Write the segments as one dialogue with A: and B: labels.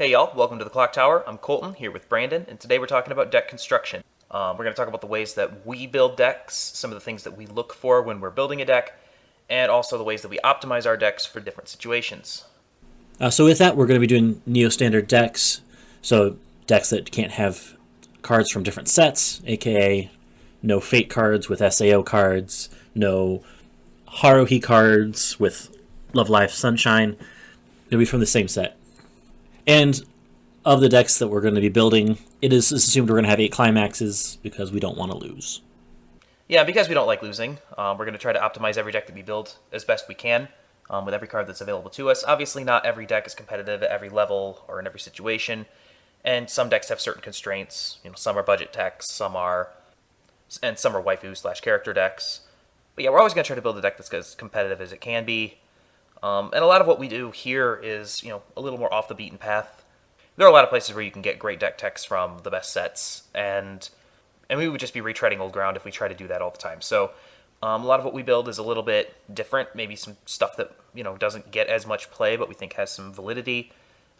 A: Hey y'all, welcome to the Clock Tower. I'm Colton, here with Brandon, and today we're talking about deck construction. We're going to talk about the ways that we build decks, some of the things that we look for when we're building a deck, and also the ways that we optimize our decks for different situations.
B: So with that, we're going to be doing Neo-Standard decks. So decks that can't have cards from different sets, aka no Fate cards with SAO cards, no Haruhi cards with Love Life Sunshine. It'll be from the same set. And of the decks that we're going to be building, it is assumed we're going to have 8 climaxes because we don't want to lose.
A: Yeah, because we don't like losing, we're going to try to optimize every deck that we build as best we can with every card that's available to us. Obviously, not every deck is competitive at every level or in every situation, and some decks have certain constraints. Some are budget decks, some are waifu slash character decks. But yeah, we're always going to try to build a deck that's as competitive as it can be. And a lot of what we do here is, a little more off the beaten path. There are a lot of places where you can get great deck techs from the best sets, and we would just be retreading old ground if we try to do that all the time. So a lot of what we build is a little bit different. Maybe some stuff that doesn't get as much play, but we think has some validity.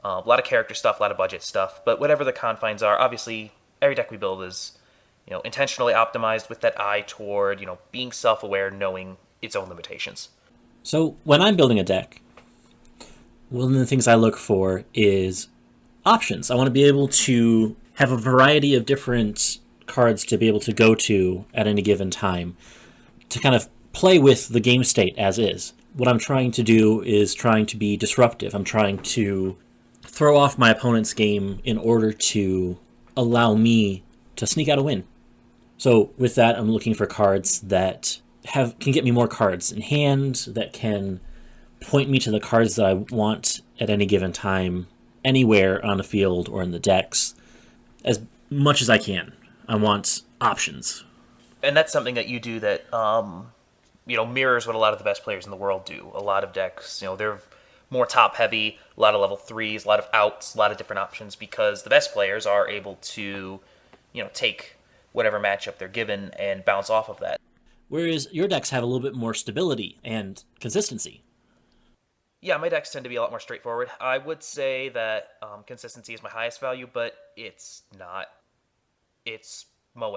A: A lot of character stuff, a lot of budget stuff. But whatever the confines are, obviously every deck we build is intentionally optimized with that eye toward being self-aware, knowing its own limitations.
B: So when I'm building a deck, one of the things I look for is options. I want to be able to have a variety of different cards to be able to go to at any given time to kind of play with the game state as is. What I'm trying to do is trying to be disruptive. I'm trying to throw off my opponent's game in order to allow me to sneak out a win. So with that, I'm looking for cards that can get me more cards in hand, that can point me to the cards that I want at any given time, anywhere on the field or in the decks, as much as I can. I want options.
A: And that's something that you do that mirrors what a lot of the best players in the world do. A lot of decks, they're more top heavy, a lot of level 3s, a lot of outs, a lot of different options, because the best players are able to take whatever matchup they're given and bounce off of that.
B: Whereas your decks have a little bit more stability and consistency.
A: Yeah, my decks tend to be a lot more straightforward. I would say that consistency is my highest value, but it's not. It's moe.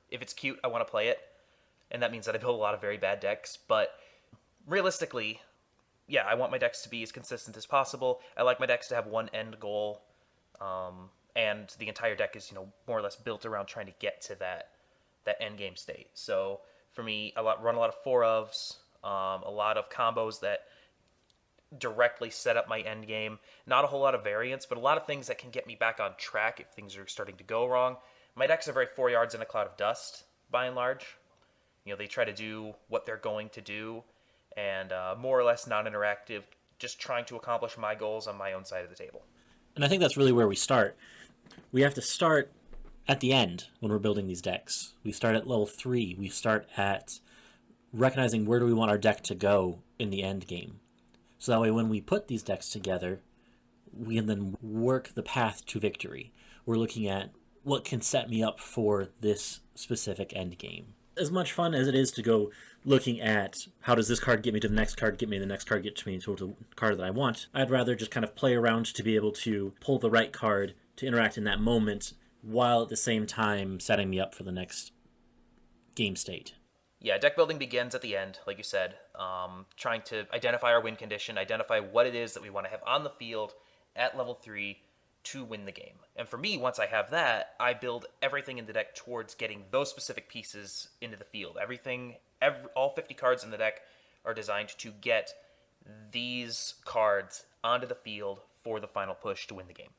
A: If it's cute, I want to play it, and that means that I build a lot of very bad decks. But realistically, yeah, I want my decks to be as consistent as possible. I like my decks to have one end goal, and the entire deck is more or less built around trying to get to that end game state. So for me, run a lot of 4-ofs, a lot of combos that directly set up my end game. Not a whole lot of variance, but a lot of things that can get me back on track if things are starting to go wrong. My decks are very 4 yards in a cloud of dust, by and large. They try to do what they're going to do, and more or less non-interactive, just trying to accomplish my goals on my own side of the table.
B: And I think that's really where we start. We have to start at the end when we're building these decks. We start at level 3. We start at recognizing where do we want our deck to go in the end game. So that way when we put these decks together, we can then work the path to victory. We're looking at what can set me up for this specific end game. As much fun as it is to go looking at how does this card get me to the next card, get me to the next card, get to me to the card that I want, I'd rather just kind of play around to be able to pull the right card to interact in that moment while at the same time setting me up for the next game state.
A: Yeah, deck building begins at the end, like you said, trying to identify our win condition, identify what it is that we want to have on the field at level 3 to win the game. And for me, once I have that, I build everything in the deck towards getting those specific pieces into the field. All 50 cards in the deck are designed to get these cards onto the field for the final push to win the game.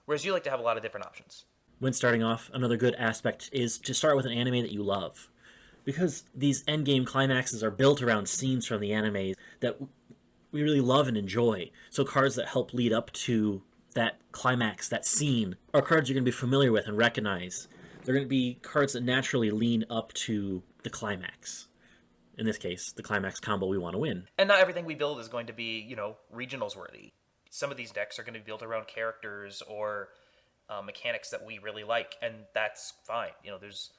A: Whereas you like to have a lot of different options.
B: When starting off, another good aspect is to start with an anime that you love. Because these endgame climaxes are built around scenes from the anime that we really love and enjoy. So cards that help lead up to that climax, that scene, are cards you're going to be familiar with and recognize. They're going to be cards that naturally lean up to the climax. In this case, the climax combo we want to win.
A: And not everything we build is going to be, regionals worthy. Some of these decks are going to be built around characters or mechanics that we really like, and that's fine. There's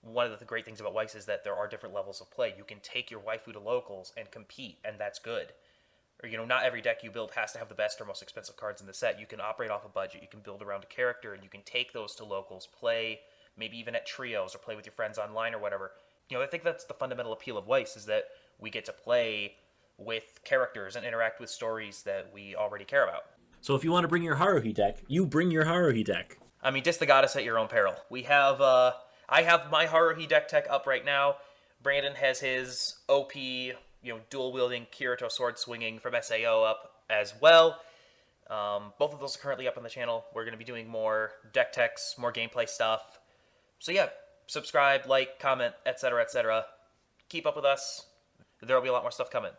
A: one of the great things about Weiss is that there are different levels of play. You can take your waifu to locals and compete, and that's good. or not every deck you build has to have the best or most expensive cards in the set. You can operate off a budget. You can build around a character, and you can take those to locals, play maybe even at trios or play with your friends online or whatever. I think that's the fundamental appeal of Weiss, is that we get to play with characters and interact with stories that we already care about.
B: So if you want to bring your Haruhi deck, you bring your Haruhi deck.
A: I mean, diss the goddess at your own peril. We have, I have my Haruhi deck tech up right now. Brandon has his OP, dual-wielding Kirito sword-swinging from SAO up as well. Both of those are currently up on the channel. We're going to be doing more deck techs, more gameplay stuff. So yeah, subscribe, like, comment, etc., etc. Keep up with us. There will be a lot more stuff coming.